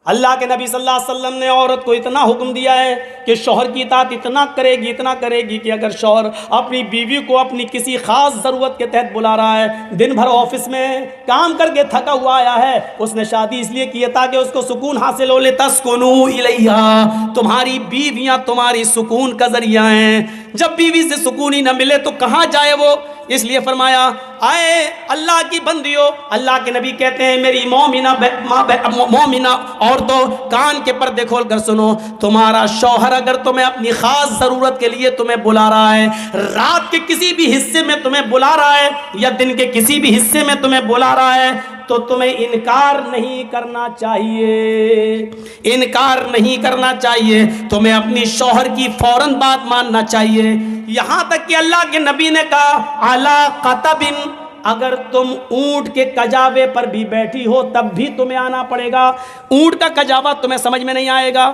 اللہ کے نبی صلی اللہ علیہ وسلم نے عورت کو اتنا حکم دیا ہے کہ شوہر کی اطاعت اتنا کرے گی کہ اگر شوہر اپنی بیوی کو اپنی کسی خاص ضرورت کے تحت بلا رہا ہے، دن بھر آفس میں کام کر کے تھکا ہوا آیا ہے، اس نے شادی اس لیے کی ہے تاکہ اس کو سکون حاصل ہو، لِتَسْكُنُوا إِلَيْهَا، تمہاری بیویاں تمہاری سکون کا ذریعہ ہیں۔ جب بیوی سے سکون ہی نہ ملے تو کہاں جائے وہ؟ اس لیے فرمایا آئے اللہ کی بندیوں، اللہ کے نبی کہتے ہیں میری مومنہ عورتوں کان کے پردے کھول کر سنو، تمہارا شوہر اگر تمہیں اپنی خاص ضرورت کے لیے تمہیں بلا رہا ہے، رات کے کسی بھی حصے میں تمہیں بلا رہا ہے یا دن کے کسی بھی حصے میں تمہیں بلا رہا ہے، تو تمہیں انکار نہیں کرنا چاہیے، تمہیں اپنی شوہر کی فوراً بات ماننا چاہیے۔ یہاں تک کہ اللہ کے نبی نے کہا علی قطب، اگر تم اونٹ کے کجاوے پر بھی بیٹھی ہو تب بھی تمہیں آنا پڑے گا۔ اونٹ کا کجاوا تمہیں سمجھ میں نہیں آئے گا؟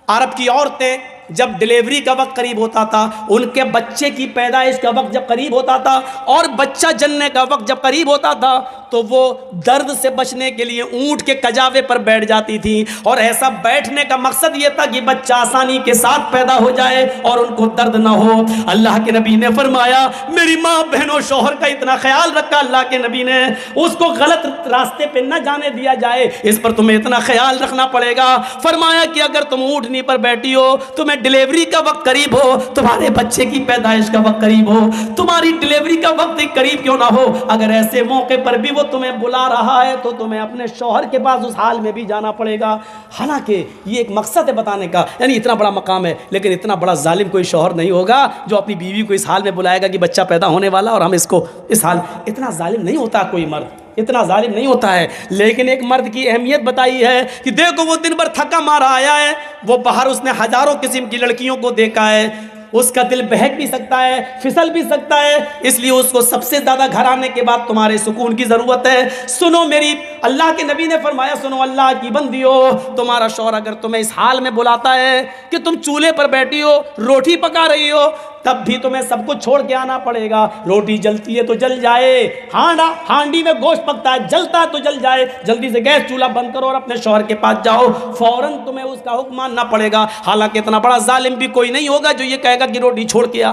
عرب کی عورتیں جب ڈیلیوری کا وقت قریب ہوتا تھا، ان کے بچے کی پیدائش کا وقت جب قریب ہوتا تھا اور بچہ جننے کا وقت جب قریب ہوتا تھا تو وہ درد سے بچنے کے لیے اونٹ کے کجاوے پر بیٹھ جاتی تھی، اور ایسا بیٹھنے کا مقصد یہ تھا کہ بچہ آسانی کے ساتھ پیدا ہو جائے اور ان کو درد نہ ہو۔ اللہ کے نبی نے فرمایا میری ماں بہنوں شوہر کا اتنا خیال رکھا اللہ کے نبی نے، اس کو غلط راستے پہ نہ جانے دیا جائے، اس پر تمہیں اتنا خیال رکھنا پڑے گا۔ فرمایا کہ اگر تم اونٹنی پر بیٹھی ہو، تمہیں ڈیلیوری کا وقت قریب ہو، تمہارے بچے کی پیدائش کا وقت قریب ہو، تمہاری ڈیلیوری کا وقت قریب کیوں نہ ہو، اگر ایسے موقع پر بھی وہ تمہیں بلا رہا ہے تو تمہیں اپنے شوہر کے پاس اس حال میں بھی جانا پڑے گا۔ حالانکہ یہ ایک مقصد ہے بتانے کا، یعنی اتنا بڑا مقام ہے، لیکن اتنا بڑا ظالم کوئی شوہر نہیں ہوگا جو اپنی بیوی کو اس حال میں بلائے گا کہ بچہ پیدا ہونے والا اور ہم اس کو اس حال، اتنا ظالم نہیں ہوتا کوئی مرد، اتنا ظالم نہیں ہوتا ہے۔ لیکن ایک مرد کی اہمیت بتائی ہے کہ دیکھو وہ دن بھر تھکا مارا آیا ہے، وہ باہر اس نے ہزاروں قسم کی لڑکیوں کو دیکھا ہے، اس کا دل بہک بھی سکتا ہے، پھسل بھی سکتا ہے، اس لیے اس کو سب سے زیادہ گھر آنے کے بعد تمہارے سکون کی ضرورت ہے۔ سنو میری، اللہ کے نبی نے فرمایا سنو اللہ کی بندیو، تمہارا شوہر اگر تمہیں اس حال میں بلاتا ہے کہ تم چولہے پر بیٹھی ہو، روٹی پکا رہی ہو، تب بھی تمہیں سب کچھ چھوڑ کے آنا پڑے گا۔ روٹی جلتی ہے تو جل جائے، ہانڈی میں گوشت پکتا ہے، جلتا ہے تو جل جائے، جلدی سے گیس چولہا بند کرو اور اپنے شوہر کے پاس جاؤ، فوراً تمہیں اس کا حکم ماننا پڑے گا۔ حالانکہ اتنا بڑا ظالم بھی کوئی نہیں ہوگا جو یہ کہے گا کہ روٹی چھوڑ کے آ،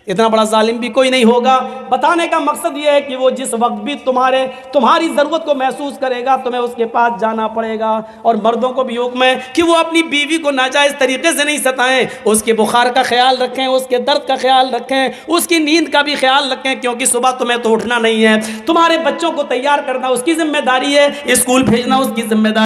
اتنا بڑا ظالم بھی کوئی نہیں ہوگا۔ بتانے کا مقصد یہ ہے کہ وہ جس وقت بھی تمہاری ضرورت کو محسوس کرے گا تمہیں اس کے پاس جانا پڑے گا۔ اور مردوں کو بھی حکم ہے کہ وہ اپنی بیوی کو ناجائز طریقے سے نہیں ستائیں، اس کے بخار کا خیال رکھیں، اس کے درد کا خیال رکھیں، اس کی نیند کا بھی خیال رکھیں، کیونکہ صبح تمہیں تو اٹھنا نہیں ہے، تمہارے بچوں کو تیار کرنا اس کی ذمہ داری ہے، اسکول بھیجنا اس کی ذمہ داری